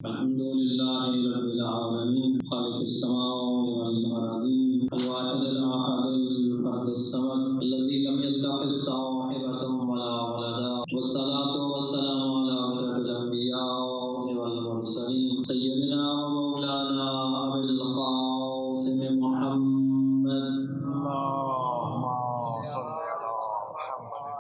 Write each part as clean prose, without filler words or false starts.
الحمد لله رب العالمين خالق السماوات والأرضين الواحد الأحد الفرد الصمد الذي لم يتخذ صاحبة ولا ولدا والصلاة والسلام على أشرف الأنبياء والمرسلين سيدنا ومولانا أبي القاسم محمد اللهم صل على محمد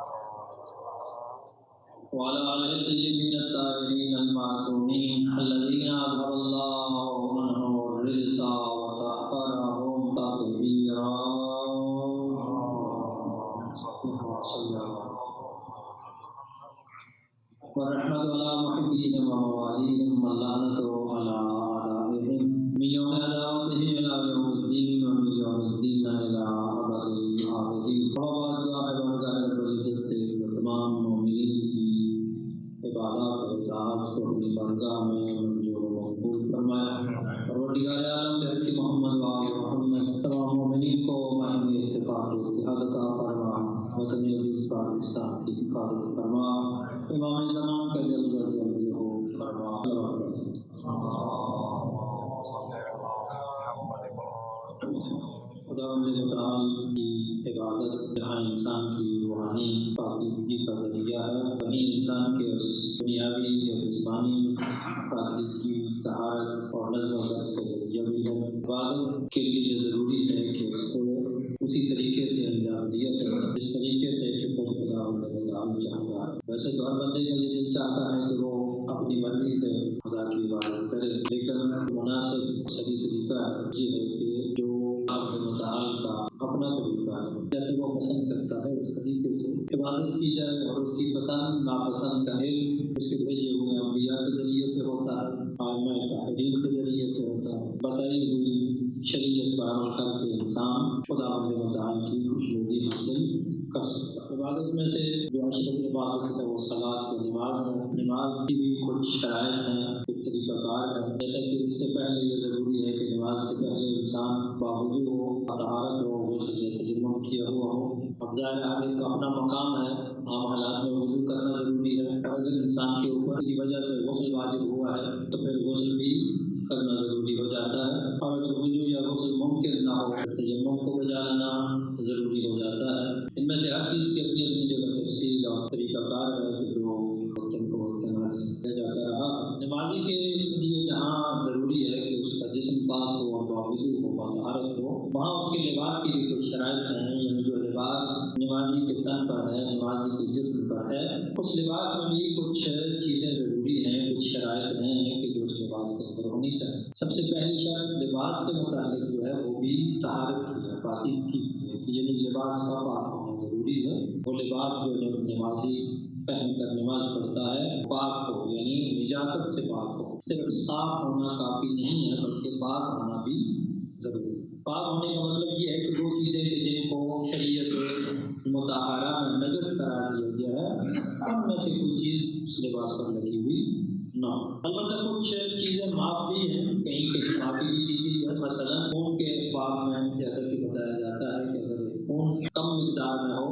وعلى آله الطيبين الطاهرين المعصومين الذين أظهر الله عنهم الرجس وطهرهم تطهيرا. والرحمة على محبيهم ومواليهم واللعنة على أعدائهم من يوم عداوتهم إلى يوم الدين ومن يوم الدين إلى أبد الآبدين. وبعد دعاء بارگاہ رب العزت سے تمام مومنین کی عبادات و اطاعت کو اپنی بارگاہ میں منظور و مقبول فرمائے. پروردگار عالم بحق محمد و آل محمد تمام مومنین کو باہمی اتفاق و اتحاد عطا فرما. وطن عزیز پاکستان کی حفاظت فرما. امام زمان کا جلد از جلد ظہور فرما. خداوند متعال کی عبادت جہاں انسان کی روحانی پاکیزگی کا ذریعہ ہے، وہیں انسان کے اس دنیاوی یا جسمانی پاکیزگی، طہارت اور نظم و ضبط کا ذریعہ بھی ہے. عبادت کے لیے یہ ضروری ہے کہ اس کو اسی طریقے سے انجام دیا جائے جس طریقے سے کہ خود خداوند متعال چاہتا ہے. ویسے تو ہر بندے کا یہ دل چاہتا ہے کہ وہ اپنی مرضی سے خدا کی عبادت کرے، لیکن مناسب صحیح طریقہ یہ ہے کہ جو خداوند متعال کا اپنا طریقہ ہے، جیسے وہ پسند کرتا ہے اس طریقے سے عبادت کی جائے، اور اس کی پسند ناپسند کا علم اس کے بھیجے ہوئے انبیاء کے ذریعے سے ہوتا ہے، ائمہ طاہرین کے ذریعے سے ہوتا ہے. بتائی ہوئی شریعت پر عمل کر کے انسان خداوند متعال کی خوشنودی حاصل کر سکتا ہے. عبادت میں سے جو اشرف عبادت ہے وہ صلاۃ و نماز ہے. نماز کی بھی کچھ شرائط ہیں، کچھ طریقہ کار ہے، جیسا کہ اس سے پہلے یہ ضروری ہے کہ نماز سے پہلے انسان باوضو ہو، طہارت ہو، غسل یا تیمم کیا ہوا ہو. اب ظاہر ہے ایک اپنا مقام ہے، عام حالات میں وضو کرنا ضروری ہے. اگر انسان کے اوپر کسی وجہ سے غسل واجب ہوا ہے تو پھر غسل بھی کرنا ضروری ہو جاتا ہے، اور اگر وضو یا غسل ممکن نہ ہو تو تیمم کو بجا لانا ضروری ہو جاتا ہے. ان میں سے ہر چیز کی اپنی اپنی جگہ تفصیل اور طریقہ کار ہے کہ جو وقتاً فوقتاً کیا جاتا رہا. نمازی کے لیے جہاں ضروری ہے کہ اس کا جسم پاک ہو اور باوضو ہو، باطہارت ہو، وہاں اس کے لباس کی بھی کچھ شرائط ہیں. یعنی جو لباس نمازی کے تن پر ہے، نمازی کے جسم پر ہے، اس لباس میں بھی کچھ چیزیں ضروری ہیں، کچھ شرائط ہیں کہ جو اس لباس کے اندر ہونی چاہیے. سب سے پہلی شرط لباس سے متعلق جو ہے وہ بھی طہارت کی ہے، پاکیزگی کی ہے، کہ یعنی لباس کا پاک ہونا ضروری ہے. وہ لباس جو نمازی پہن کر نماز پڑھتا ہے پاک ہو، یعنی نجاست سے پاک ہو. صرف صاف ہونا کافی نہیں ہے بلکہ پاک ہونا بھی ضروری ہے. پاک ہونے کا مطلب یہ ہے کہ وہ چیزیں کہ جن کو شریعت مطہرہ میں نجس قرار دیا گیا ہے ان میں سے کوئی چیز اس لباس پر لگی ہوئی نہ ہو. البتہ کچھ چیزیں معاف بھی ہیں، کہیں کہیں معافی بھی دی گئی ہے. مثلا خون کے باب میں جیسا کہ بتایا جاتا ہے کہ اگر خون کم مقدار میں ہو،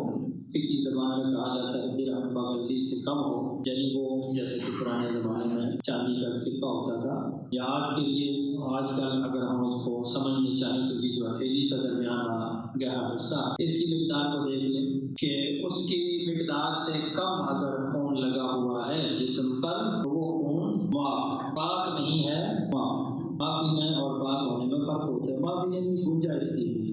فقہی زبان میں کہا جاتا ہے درہم باقلی سے کم ہو، یعنی وہ جیسے کہ پرانے زمانے میں چاندی کا سکہ ہوتا تھا، یا آج کے لیے آج کل اگر ہم اس کو سمجھنا چاہیں تو یہ جو ہتھیلی کا درمیان والا گہرا حصہ اس کی مقدار کو دیکھ لیں کہ اس کی مقدار سے کم اگر خون لگا ہوا ہے جسم پر تو وہ خون معاف، پاک نہیں ہے، معاف. معافی میں اور پاک ہونے میں فرق ہوتا ہے. معافی یعنی گنجائش دی ہوئی.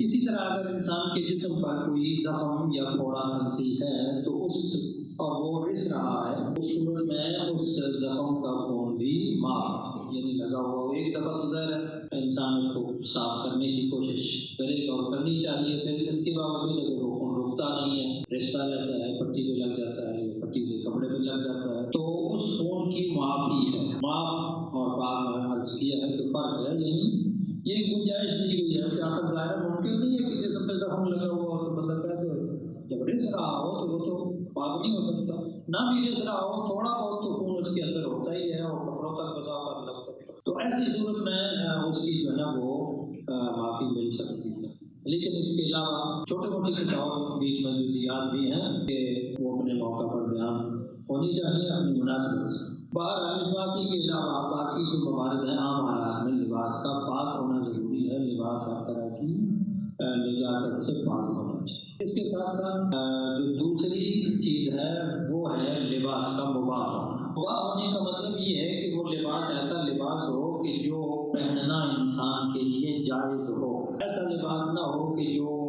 اسی طرح اگر انسان کے جسم پر کوئی زخم یا پھوڑا پھنسی ہے تو اس اور وہ رس رہا ہے، اس صورت میں اس زخم کا خون بھی معاف، یعنی لگا ہوا. ایک دفعہ تو ظاہر ہے انسان اس کو صاف کرنے کی کوشش کرے اور کرنی چاہیے، پھر اس کے باوجود اگر وہ خون رکتا نہیں ہے، رستا رہتا ہے، پٹی پہ لگ جاتا ہے، پٹی سے کپڑے پہ لگ جاتا ہے، تو اس خون کی معافی ہے. معاف اور پاک میں عرض کیا ہے کہ فرق ہے. یعنی یہ گنجائش دی گئی ہے کہ آخر ظاہر ممکن نہیں ہے کہ جسم پہ زخم لگا ہوا ہو تو بندہ کیسے ہو. جب رس رہا ہو تو وہ تو پاک نہیں ہو سکتا، نہ بھی رس رہا ہو تھوڑا بہت تو خون اس کے اندر ہوتا ہی ہے اور کپڑوں تک بسا کر لگ سکتا. تو ایسی صورت میں اس کی جو ہے نا وہ معافی مل سکتی ہے. لیکن اس کے علاوہ چھوٹے موٹے کچھ اور بیچ میں جزیات بھی ہیں کہ وہ اپنے موقع پر بیان ہونی چاہیے اپنی مناسبت سے. بہرحال اس معافی کے علاوہ باقی جو موارد ہیں عام حالات میں لباس کا پاک ہونا ضروری ہے. لباس ہر طرح کی نجاست سے پاک ہونا چاہیے. اس کے ساتھ ساتھ جو دوسری چیز ہے وہ ہے لباس کا مباح ہونا. مباح ہونے کا مطلب یہ ہے کہ وہ لباس ایسا لباس ہو کہ جو پہننا انسان کے لیے جائز ہو. ایسا لباس نہ ہو کہ جو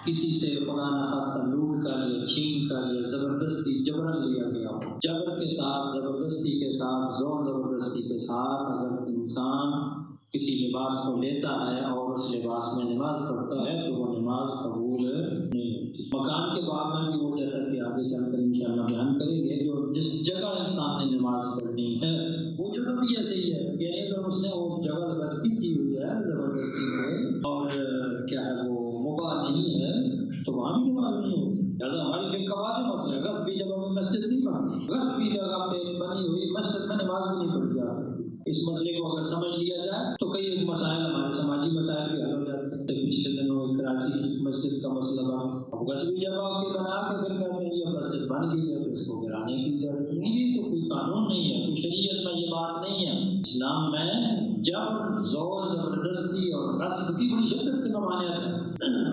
کسی سے خدا نخواستہ لوٹ کر یا چھین کر یا زبردستی جبرن لیا گیا ہو. جبر کے ساتھ، زبردستی کے ساتھ، زور زبردستی کے ساتھ اگر انسان کسی لباس کو لیتا ہے اور اس لباس میں نماز پڑھتا ہے تو وہ نماز قبول نہیں ہوتی. مکان کے باب میں بھی وہ جیسا کہ آگے چل کر انشاءاللہ بیان کریں گے، جو جس جگہ انسان نے نماز پڑھنی ہے وہ جگہ بھی ایسے ہی ہے. یعنی اگر اس نے وہ جگہ غصبی کی ہوئی ہے زبردستی سے اور کیا ہے وہ مباح نہیں ہے تو وہاں بھی نماز نہیں ہوتی. لہٰذا ہماری پھر کا واضح مسئلہ ہے، غصبی جگہ میں مسجد نہیں پڑھ سکتی. غصبی جگہ پہ بنی ہوئی مسجد میں نماز بھی نہیں پڑھی جا سکتی. اس مسئلے کو اگر سمجھ لیا جائے تو کئی مسائل ہمارے سماجی مسائل بھی حل ہو جاتے ہیں. پچھلے دنوں کراچی کی مسجد کا مسئلہ بنا، غصبی جگہ کے بنا کے پھر کہتے ہیں یہ مسجد بن گئی ہے تو اس کو گرانے کی اجازت نہیں. یہ تو کوئی قانون نہیں ہے، کوئی شریعت میں یہ بات نہیں ہے. اسلام میں جبر، زور زبردستی اور غصب کی بڑی شدت سے ممانعت ہے.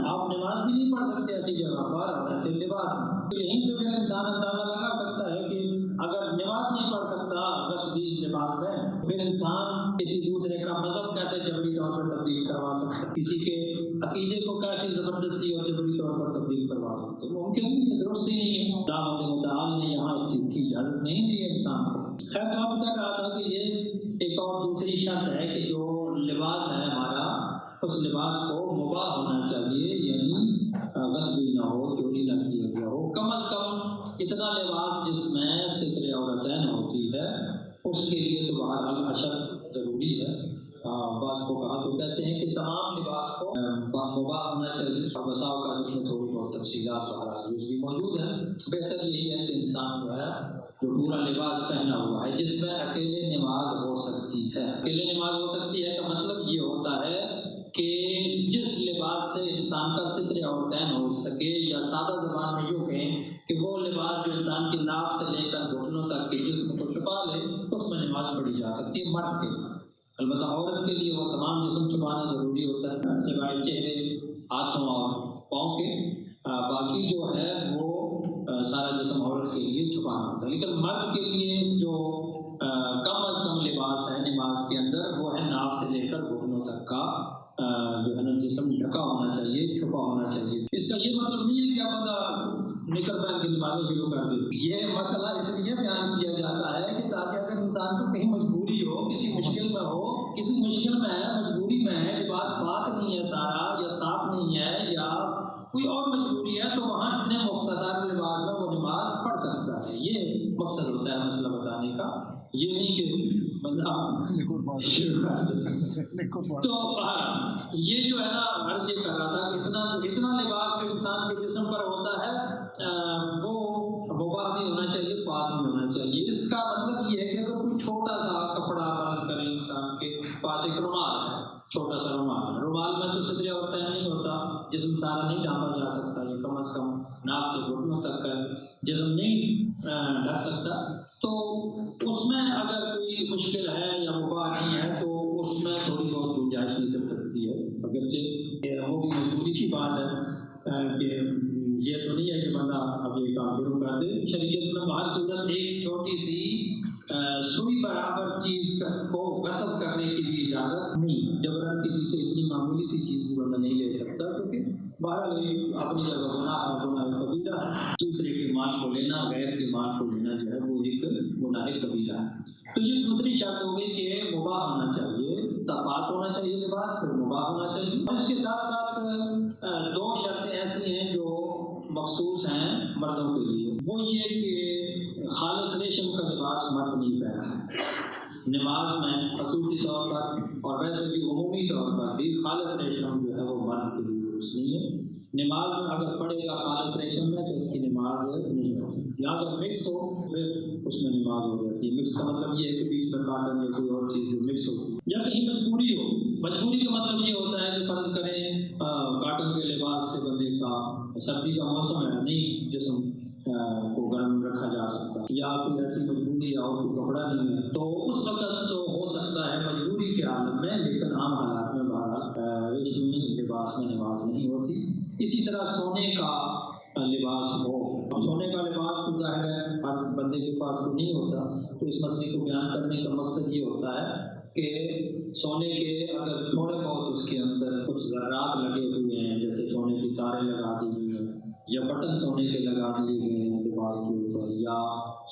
آپ نماز بھی نہیں پڑھ سکتے ایسی جگہ پر اور ایسے لباس میں. تو یہیں سے پھر انسان اندازہ لگا سکتا ہے کہ اگر نماز نہیں پڑھ سکتا غصبی لباس میں، پھر انسان کسی دوسرے کا مذہب کیسے جبری طور پر تبدیل کروا سکتا ہے، کسی کے عقیدے کو کیسے زبردستی اور جبری طور پر تبدیل کروا سکتا ہے. ممکن نہیں، درست ہی نہیں ہے. دعوت متعال نے یہاں اس چیز کی اجازت نہیں دی ہے انسان کو. خیر تو عرض کر رہا تھا کہ یہ ایک اور دوسری شرط ہے کہ جو لباس ہے ہمارا اس لباس کو مباح ہونا چاہیے، یعنی غصبی نہ ہو، چوری نہ کیا گیا ہو. کم از کم اتنا لباس جس میں ستر عورتین ہوتی ہے اس کے لیے تو بہرحال اشر ضروری ہے. بعض فقہا تو کہتے ہیں کہ تمام لباس کو مباح ہونا چاہیے. اور بسا اوقات اس میں تھوڑی بہت تفصیلات بہرحال بھی موجود ہیں. بہتر یہی ہے کہ انسان جو ہے جو پورا لباس پہنا ہوا ہے جس میں اکیلے نماز ہو سکتی ہے. اکیلے نماز ہو سکتی ہے کا مطلب یہ ہوتا ہے کہ جس لباس سے انسان کا ستر عورتین ہو سکے، یا سادہ زبان میں یوں کہیں کہ وہ لباس جو انسان کی ناک سے لے کر گھٹنوں تک کے جسم کو چھپا لے اس میں نماز پڑھی جا سکتی ہے مرد کے لیے. البتہ عورت کے لیے وہ تمام جسم چھپانا ضروری ہوتا ہے سوائے چہرے، ہاتھوں اور پاؤں کے. باقی جو ہے وہ سارا جسم عورت کے لیے چھپانا ہوتا ہے. لیکن مرد کے لیے جو کم از کم لباس ہے نماز کے اندر وہ ہے ناک سے لے کر گھٹنوں تک کا جو ہے نا جسم ڈھکا ہونا چاہیے، چھپا ہونا چاہیے. اس کا یہ مطلب نہیں ہے کہ آپ بندہ نکل پہن کے نمازیں شروع کر دے. یہ مسئلہ اس لیے بیان کیا جاتا ہے کہ تاکہ اگر انسان کو کہیں مجبوری ہو، کسی مشکل میں ہو، کسی مشکل میں ہے، مجبوری میں ہے، لباس پاک نہیں ہے سارا یا صاف نہیں ہے یا کوئی اور مجبوری ہے تو وہاں اتنے مختصر لباس میں وہ نماز پڑھ سکتا ہے. یہ مقصد ہوتا ہے مسئلہ بتانے کا، یہ نہیں کہ بندہ شروع کر دے. تو یہ جو ہے نا عرض یہ کر رہا تھا کہ اتنا لباس جو انسان کے جسم پر ہوتا ہے وہ مباح بھی ہونا چاہیے، پاک بھی ہونا چاہیے. اس کا مطلب یہ ہے کہ اگر کوئی چھوٹا سا کپڑا فرض کریں انسان کے پاس ایک رومال ہے، چھوٹا سا رومال میں تو ستر عورتین نہیں ہوتا، جسم سارا نہیں ڈھانپا جا سکتا، یہ کم از کم ناک سے گھٹنوں تک کا جسم نہیں ڈھک سکتا. تو اس میں اگر کوئی مشکل ہے یا مباح نہیں ہے تو اس میں تھوڑی بہت گنجائش نکل سکتی ہے. اگرچہ وہ بھی مجبوری کی بات ہے کہ یہ تو نہیں ہے کہ بندہ اب یہ کام شروع کر دے. شریعت میں ہر صورت ایک چھوٹی سی سوئی برابر چیز کو غصب کرنے کی بھی اجازت نہیں. جبراً کسی سے اتنی معمولی سی چیز بھی بندہ نہیں لے سکتا کیونکہ بہرحال اپنی جگہ گناہ کبیرہ ہے. دوسرے کے مال کو لینا، غیر کے مال کو لینا جو ہے وہ ایک گناہ کبیرہ ہے. تو یہ دوسری شرط ہو گئی کہ مباح ہونا چاہیے، پاک ہونا چاہیے لباس، پھر مباح ہونا چاہیے. اور اس کے ساتھ ساتھ دو شرطیں ایسی ہیں جو مخصوص ہیں مردوں کے لیے. وہ یہ کہ خالص ریشم کا لباس مرد نہیں پہن سکتے. نماز میں خصوصی طور پر اور ویسے بھی عمومی طور پر بھی خالص ریشم جو ہے وہ مرد کے لیے درست نہیں ہے. نماز میں اگر پڑھے گا خالص ریشم میں تو اس کی نماز نہیں ہو سکتی. یا اگر مکس ہو پھر اس میں نماز ہو جاتی ہے. مکس کا مطلب یہ ہے کہ بیچ میں کاٹن یا کوئی اور چیز جو مکس ہوتی ہے، یا کہیں مجبوری ہو. مجبوری کا مطلب یہ ہوتا ہے کہ فرض کریں کاٹن کے لباس سے بندے کا سردی کا موسم ہے، نہیں جسم کو گرم رکھا جا سکتا، یا کوئی ایسی مجبوری ہوگی اور کوئی کپڑا نہیں ہے تو اس وقت تو ہو سکتا ہے مجبوری کے عالم میں، لیکن عام حالات میں بہرحال ریشمی لباس میں نماز نہیں ہوتی۔ اسی طرح سونے کا لباس ہو، اب سونے کا لباس تو ظاہر ہے ہر بندے کے پاس تو نہیں ہوتا، تو اس مسئلے کو بیان کرنے کا مقصد یہ ہوتا ہے کہ سونے کے اگر تھوڑے بہت اس کے اندر کچھ ذرات لگے ہوئے ہیں، جیسے سونے کی تاریں لگا دی ہوئی ہیں یا بٹن سونے کے لگا دیے گئے ہیں لباس کے اوپر، یا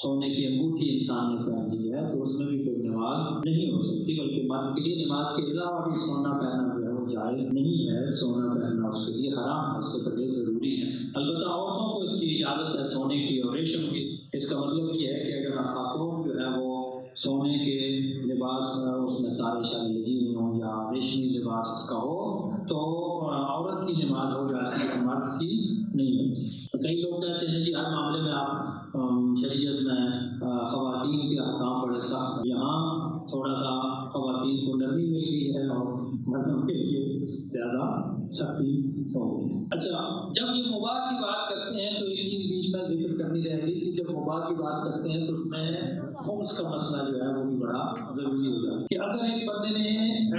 سونے کی انگوٹھی انسان نے پہن لی ہے، تو اس میں بھی کوئی نماز نہیں ہو سکتی، بلکہ مرد کے لیے نماز کے علاوہ بھی سونا پہننا جو ہے وہ جائز نہیں ہے، سونا پہننا اس کے لیے حرام ہے، اس سے پرہیز ضروری ہے۔ البتہ عورتوں کو اس کی اجازت ہے سونے کی اور ریشم کی۔ اس کا مطلب یہ ہے کہ اگر خاتون جو ہے وہ سونے کے لباس اس میں تارے شارے لگی ہوئی ہوں یا ریشمی لباس اس کا ہو تو عورت کی نماز ہو جاتی ہے، مرد کی نہیں ہوتی۔ کئی لوگ کہتے ہیں جی ہر معاملے میں آپ شریعت میں خواتین کے احکام بڑے سخت ہیں، یہاں تھوڑا سا خواتین کو نرمی مل گئی ہے اور مردوں کے لیے زیادہ سختی ہو گئی۔ اچھا، جب یہ مباح کی بات کرتے ہیں تو ایک چیز بیچ میں ذکر کرنی رہے گی کہ جب مباح کی بات کرتے ہیں تو اس میں خمس کا مسئلہ جو ہے وہ بھی بڑا ضروری ہو جاتا ہے کہ اگر ایک بندے نے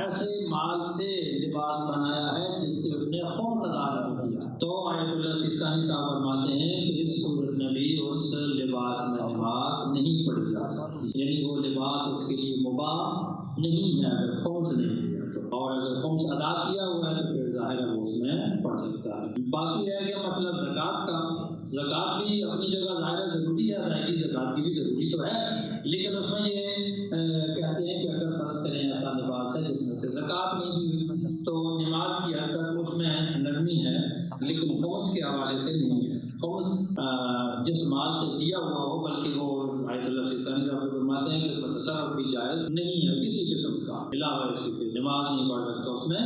ایسے مال سے لباس بنایا ہے جس سے اس نے خمس ادا نہیں کیا، تو آیت اللہ سیستانی صاحب فرماتے ہیں کہ اس صورت میں بھی اس لباس میں نماز نہیں پڑھی جا سکتی، یعنی وہ لباس اس کے لیے مباح نہیں ہے اگر خمس نہیں کیا تو، اور اگر خمس ادا کیا ہوا ہے تو پھر ظاہر ہے وہ اس میں پڑھ سکتا ہے۔ باقی رہ گیا مسئلہ زکوٰۃ کا۔ زکوٰۃ بھی اپنی جگہ ظاہر ہے ضروری ہے، ادائیگی زکوٰۃ کی بھی ضروری تو ہے، لیکن اس میں یہ کہتے ہیں کہ اگر فرض کریں ایسا لباس ہے جس میں سے زکوٰۃ نہیں دی ہوئی تو نماز کی حد تک اس میں نرمی ہے، لیکن خمس کے حوالے سے نہیں ہے۔ خمس جس مال سے دیا ہوا ہو، بلکہ وہ آیت اللہ سیستانی صاحب سے فرماتے ہیں کہ اس میں تصرف بھی جائز نہیں ہے کسی قسم کا، علاوہ اس کے نماز نہیں پڑھ سکتا اس میں،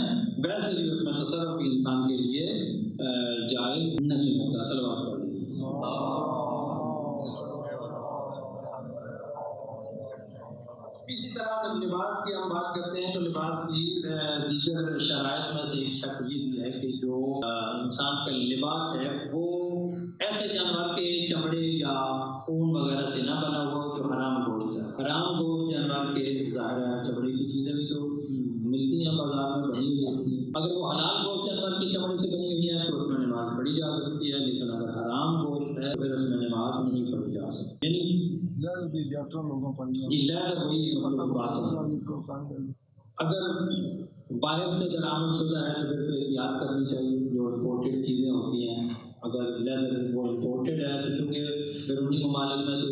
ویسے بھی اس میں تصرف بھی انسان کے لیے جائز نہیں ہوتا۔ صلوات پڑھ لیجیے۔ اسی طرح جب لباس کی ہم بات کرتے ہیں تو لباس کی دیگر شرائط میں سے ایک شرط یہ بھی ہے کہ جو انسان کا لباس ہے وہ ایسے جانور کے چمڑے یا اون وغیرہ سے نہ بنا ہوا ہو جو حرام گوشت ہے۔ حرام گوشت جانور کے ظاہر ہے چمڑے کی چیزیں بھی تو ملتی ہیں بازار میں بنی ہوئی ہوتی ہیں، اگر وہ حلال گوشت جانور کی چمڑے سے بنی ہوئی ہے تو اس میں نماز پڑھی جا سکتی ہے، لیکن اگر حرام گوشت ہے پھر اس میں نماز نہیں پڑھی جا سکتی۔ یعنی لیدر وہی مطلب بات ہے، اگر باہر سے درآمد شدہ ہے تو پھر تو احتیاط کرنی چاہیے، جو امپورٹیڈ چیزیں ہوتی ہیں اگر لیدر وہ امپورٹیڈ ہے تو چونکہ بیرونی ممالک میں تو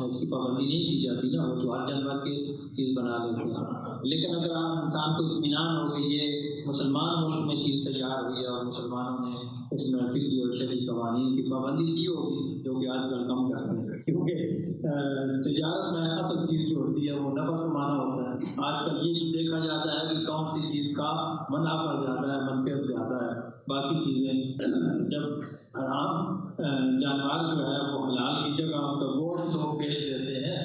اس کی پابندی نہیں کی جاتی نا، وہ تو ہر جانور کی چیز بنا لیتے ہیں، لیکن اگر آپ انسان کو اطمینان ہو کہ یہ مسلمان ملک میں چیز تیار ہوئی ہے اور مسلمانوں نے اس میں فقہی اور شرعی قوانین کی پابندی کی ہوگی، جو کہ آج کل کم کرتے ہیں کیونکہ تجارت میں اصل چیز جو ہوتی ہے وہ نفع کمانا ہوتا ہے۔ آج کل یہ دیکھا جاتا ہے کہ کون سی چیز کا منافع زیادہ ہے، منفعت زیادہ ہے، باقی چیزیں جب حرام جانور جو ہے وہ حلال کی جگہ ان کا گوشت لوگ بیچ دیتے ہیں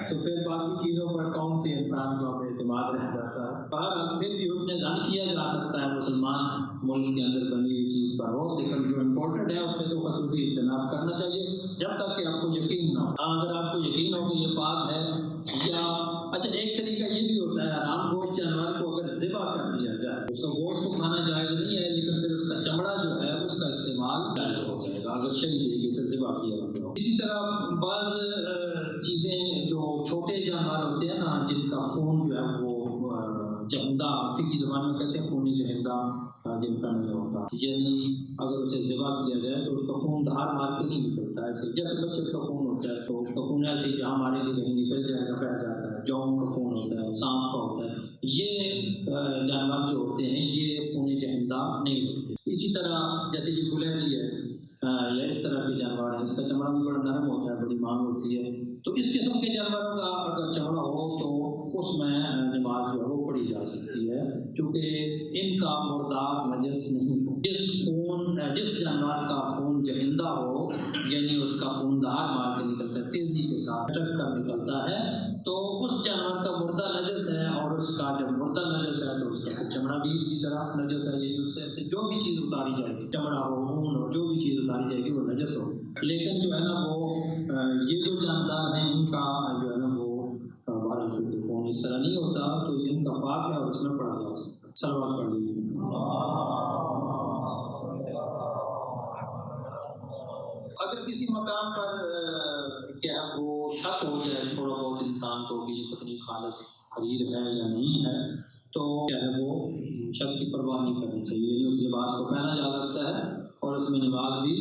تو پھر باقی چیزوں پر کون سی انسان کو اپنے اعتماد رہ جاتا ہے۔ بہرحال پھر بھی اس نے ظن کیا جا سکتا ہے مسلمان ملک کے اندر بنی ہوئی چیز پر ہو، لیکن جو امپورٹڈ ہے اس میں تو خصوصی اجتناب کرنا چاہیے جب تک کہ آپ کو یقین نہ ہو۔ اگر آپ کو یقین ہو کہ یہ پاک ہے، یا اچھا ایک طریقہ یہ بھی ہوتا ہے حرام گوشت جانور کو اگر ذبح کر دیا جائے، اس کا گوشت تو کھانا جائز نہیں ہے لیکن پھر اس کا چمڑا جو ہے اس کا استعمال جائز ہو جائے گا اگر صحیح طریقے سے ذبح کیا جائے۔ اسی طرح بعض چیزیں جو چھوٹے جانور ہوتے ہیں نا جن کا خون جو ہے وہ جہندہ، فقہی زبان میں کہتے ہیں خون جہندہ جن کا نہیں ہوتا، یعنی اگر اسے ذبح کیا جائے تو اس کا خون دھار مار کے نہیں نکلتا، ایسے جیسے بچے کا خون ہوتا ہے تو اس کا خون ایسے ہی جہاں مارے گی کہیں نکل جائے گا، بہہ جاتا ہے، جون کا خون ہوتا ہے، سانپ کا ہوتا ہے، یہ جانور جو ہوتے ہیں یہ خون جہندہ نہیں ہوتے۔ اسی طرح جیسے یہ گلہری ہے یا اس طرح کے جانور ہیں، اس کا چمڑا بھی بڑا نرم ہوتا ہے، بڑی مانگ ہوتی ہے، تو اس قسم کے جانوروں کا اگر چمڑا ہو تو اس میں نماز جو ہے وہ پڑھی جا سکتی ہے، چونکہ ان کا مردار نجس نہیں ہو۔ جس جانور کا خون جہندہ ہو یعنی اس کا خون دھار مار کے نکلتا ہے، تیزی کے ساتھ ٹک کر نکلتا ہے، تو اس جانور کا مردہ نجس ہے، اور اس کا جب مردہ نجس ہے تو اس کا چمڑا بھی اسی طرح نجس ہے، یعنی اس سے جو بھی چیز اتاری جائے گی، چمڑا ہو، خون ہو، جو بھی چیز اتاری جائے گی وہ نجس ہو۔ لیکن جو ہے نا وہ یہ جو جاندار ہیں ان کا جو ہے نا وہ بھارت چونکہ خون اس طرح نہیں ہوتا تو ان کا پاک ہے اور اس میں پڑھا جا سکتا ہے. صلوات پڑھ لیجیے. اگر کسی مقام پر کیا ہے وہ شک ہو جائے تھوڑا بہت انسان کو کہ یہ پتنی خالص حریر ہے یا نہیں ہے تو کیا ہے وہ شک کی پرواہ نہیں کرنی چاہیے. یعنی اس لباس کو پہنا جا سکتا ہے اور اس میں نماز بھی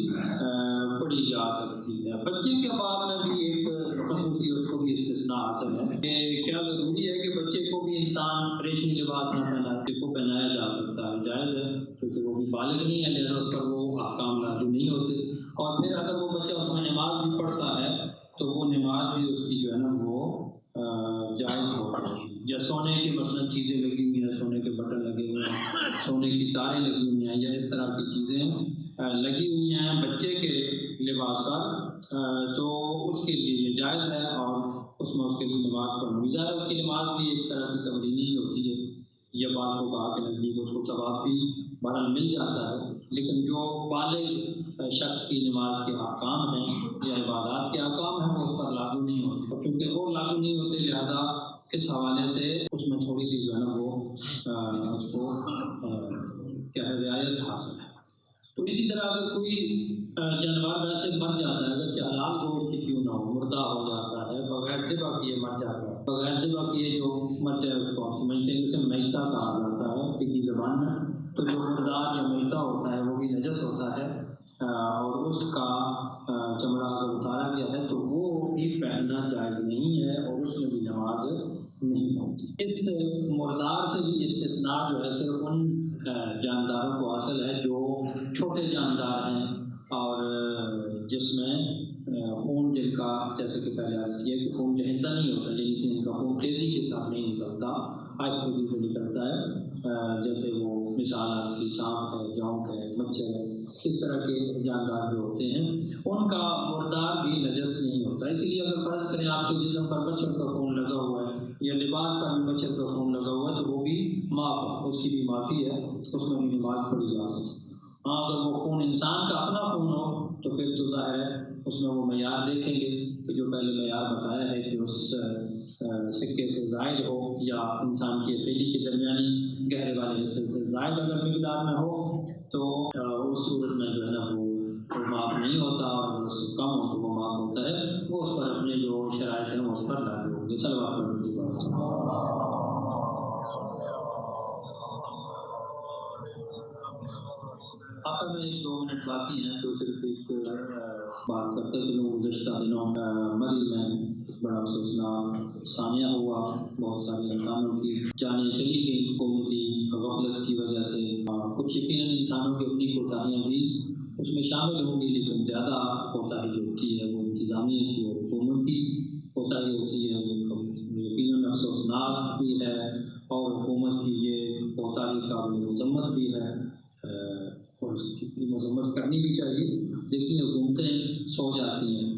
پڑھی جا سکتی ہے. بچے کے باب میں بھی ایک خصوصی اس کو بھی استثناء حاصل ہے کہ کیا ضروری ہے کہ بچے کو بھی انسان ریشمی لباس نہ پہنائے کو پہنایا جا سکتا ہے, جائز ہے کیونکہ وہ بھی بالغ نہیں ہے لہٰذا اس پر وہ احکام لاگو نہیں ہوتے. اور پھر اگر وہ بچہ اس میں نماز بھی پڑھتا ہے تو وہ نماز بھی اس کی جو ہے نا وہ جائز ہوتی ہے. یا سونے کی مثلاً چیزیں لگی ہوئی ہیں, سونے کے بٹن لگے ہوئے ہیں, سونے کی تاریں لگی ہوئی ہیں یا اس طرح کی چیزیں لگی ہوئی ہیں بچے کے لباس پر تو اس کے لیے یہ جائز ہے اور اس میں اس کے لیے نماز پڑھنا بھی جائز ہے. اس کی نماز بھی ایک طرح کی تمرینی ہی ہوتی ہے. یہ بات کو کہا کہ نزدیک اس کو ثواب بھی بہرحال مل جاتا ہے, لیکن جو بالغ شخص کی نماز کے احکام ہیں یا عبادات کے احکام ہیں وہ اس پر لاگو نہیں ہوتے. چونکہ وہ لاگو نہیں ہوتے لہٰذا اس حوالے سے اس میں تھوڑی سی جو ہے نا وہ اس کو کیا ہے رعایت حاصل ہے. تو اسی طرح اگر کوئی جانور ویسے مر جاتا ہے, اگر حلال گوشت کیوں نہ ہو, مردہ ہو جاتا ہے, بغیر ذبح کیے مر جاتا ہے, بغیر ذبح کیے جو مر جائے اس کو آپ سمجھتے ہیں اسے میتہ کہا جاتا ہے فقہی زبان میں. تو جو مردار یا میتہ ہوتا ہے وہ بھی نجس ہوتا ہے اور اس کا چمڑا اگر اتارا گیا ہے تو وہ بھی پہننا جائز نہیں ہے اور اس میں بھی نماز نہیں ہوتی. اس مردار سے بھی استثناء جو ہے صرف ان جانداروں کو حاصل ہے جو چھوٹے جاندار ہیں اور جس میں خون جن کا جیسے کہ پہلے عرض کیا کہ خون جہندہ نہیں ہوتا, یعنی کہ ان کا خون تیزی کے ساتھ نہیں نکلتا, آہستگی سے نکلتا ہے. جیسے وہ مثال عرض کی سانپ ہے, جونک ہے, مچھر ہے, اس طرح کے جاندار جو ہوتے ہیں ان کا مردار بھی نجس نہیں ہوتا. اس لیے اگر فرض کریں آپ کے جسم پر مچھر کا خون لگا ہوا ہے یا لباس پر بھی مچھر کا خون لگا ہوا ہے تو وہ بھی معاف ہے, اس کی بھی معافی ہے, اس میں بھی نماز پڑھی جا سکتی. ہاں اگر وہ خون انسان کا اپنا خون ہو تو پھر تو ظاہر ہے اس میں وہ معیار دیکھیں گے کہ جو پہلے معیار بتایا ہے کہ اس سکے سے زائد ہو یا انسان کی ہتھیلی کے درمیانی گہرے والے حصے سے زائد اگر مقدار میں ہو تو اس صورت میں جو ہے نا وہ معاف نہیں ہوتا, اور اگر اس سے کم ہو تو وہ معاف ہوتا ہے. وہ اس پر اپنے جو شرائط ہیں وہ اس پر لاگو ہوں گے. صلوات پڑھنے کی بات آخر میں 1-2 منٹ باقی ہیں تو صرف ایک بات کرتے چلوں. گزشتہ دنوں مری میں ایک بڑا افسوسناک سانحہ ہوا, بہت سارے انسانوں کی جانیں چلی گئی حکومتی غفلت کی وجہ سے. کچھ یقیناً انسانوں کی اپنی کوتاہیاں بھی اس میں شامل ہوں گی, لیکن زیادہ کوتاہی جو ہوتی ہے وہ انتظامیہ کی اور حکومت کی کوتاہی ہوتی ہے, یقیناً افسوسناک بھی ہے اور حکومت کی یہ کوتاہی قابل مذمت بھی ہے اور اس کی مذمت کرنی بھی چاہیے. دیکھیے حکومتیں سو جاتی ہیں,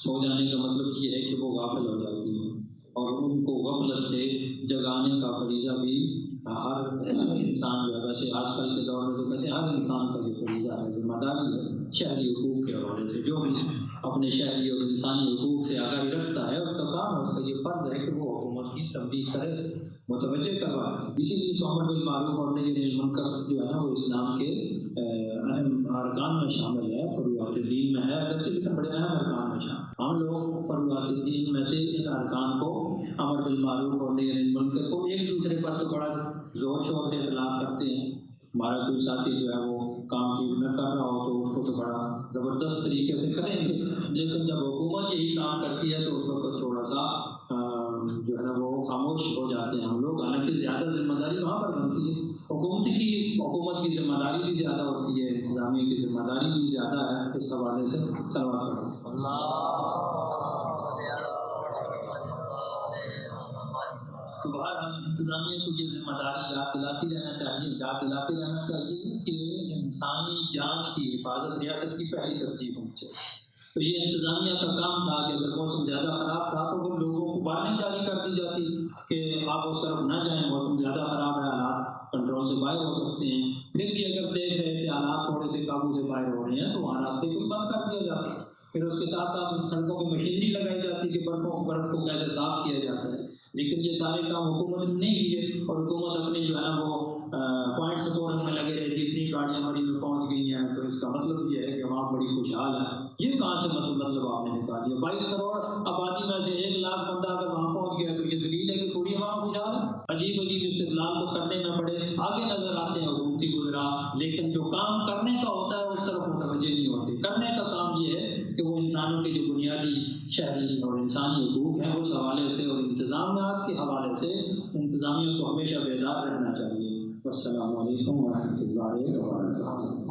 سو جانے کا مطلب یہ ہے کہ وہ غافل ہو جاتی ہیں اور ان کو غفلت سے جگانے کا فریضہ بھی ہر انسان جو ہے, ویسے آج کل کے دور میں تو کہتے ہیں ہر انسان کا یہ فریضہ ہے, ذمہ داری ہے شہری حقوق کے حوالے سے. جو بھی اپنے شہری اور انسانی حقوق سے آگاہی رکھتا ہے اس کا کام ہے, اس کا یہ فرض ہے کہ وہ حکومت کی تنبیہ کرے, متوجہ کروائے. اسی لیے تو امر بالمعروف اور نہی عن المنکر جو ہے نا وہ اسلام کے اہم ارکان میں شامل ہے, فروعات دین میں ہے اگرچہ لیکن بڑے اہم ارکان میں شامل. ہم لوگ فروعات دین میں سے ان ارکان کو امر بالمعروف اور نہی عن المنکر کو ایک دوسرے پر تو بڑا زور شور سے اطلاق کرتے ہیں. ہمارا کوئی ساتھی جو ہے وہ کام چیز نہ کر رہا ہو تو اس کو تو بڑا زبردست طریقے سے کریں گے, لیکن جب حکومت یہی کام کرتی ہے تو اس وقت تھوڑا سا جو ہے نا وہ خاموش ہو جاتے ہیں ہم لوگ. حالانکہ زیادہ ذمہ داری وہاں پر بنتی ہے, حکومت کی ذمہ داری بھی زیادہ ہوتی ہے, انتظامیہ کی ذمہ داری بھی زیادہ ہے. اس حوالے سے صلوات پڑھیں. تو بہرحال انتظامیہ کو یہ ذمہ داری یاد دلاتی رہنا چاہیے کہ انسانی جان کی حفاظت ریاست کی پہلی ترجیح ہونی چاہیے. تو یہ انتظامیہ کا کام تھا کہ اگر موسم زیادہ خراب تھا تو وہ لوگوں کو وارننگ جاری کر دی جاتی کہ آپ اس طرف نہ جائیں، موسم زیادہ خراب ہے، حالات کنٹرول سے باہر ہو سکتے ہیں۔ پھر بھی اگر دیکھ رہے تھے حالات تھوڑے سے قابو سے باہر ہو رہے ہیں تو وہاں راستے کو بند کر دیا جاتا۔ پھر اس کے ساتھ ساتھ سڑکوں پہ مشینری لگائی جاتی کہ برف کو کیسے صاف کیا جاتا ہے، لیکن یہ سارے کام حکومت نے نہیں کیے، اور حکومت اپنی جو ہے نا وہ پوائنٹ سپورٹ میں لگے رہے، اتنی گاڑیاں مری میں پہنچ گئی ہیں تو اس کا مطلب یہ ہے کہ وہاں بڑی خوشحال ہے۔ یہ کہاں سے مطلب آپ نے نکال دیا؟ 22 کروڑ آبادی میں سے 1 لاکھ بندہ اگر وہاں پہنچ گیا تو یہ دلیل ہے کہ پوری وہاں خوشحال ہے؟ عجیب عجیب استدلال تو کرنے میں بڑے آگے نظر آتے ہیں حکومتی گزرا، لیکن جو کام کرنے کا ہوتا ہے اس طرف متوجہ نہیں ہوتے۔ کرنے کا کام یہ ہے کہ وہ انسانوں کے جو بنیادی شہری اور انسانی حقوق ہیں اس حوالے سے اور انتظامیات کے حوالے سے انتظامیہ کو ہمیشہ بیدار رہنا چاہیے۔ السلام علیکم ورحمۃ اللہ وبرکاتہ۔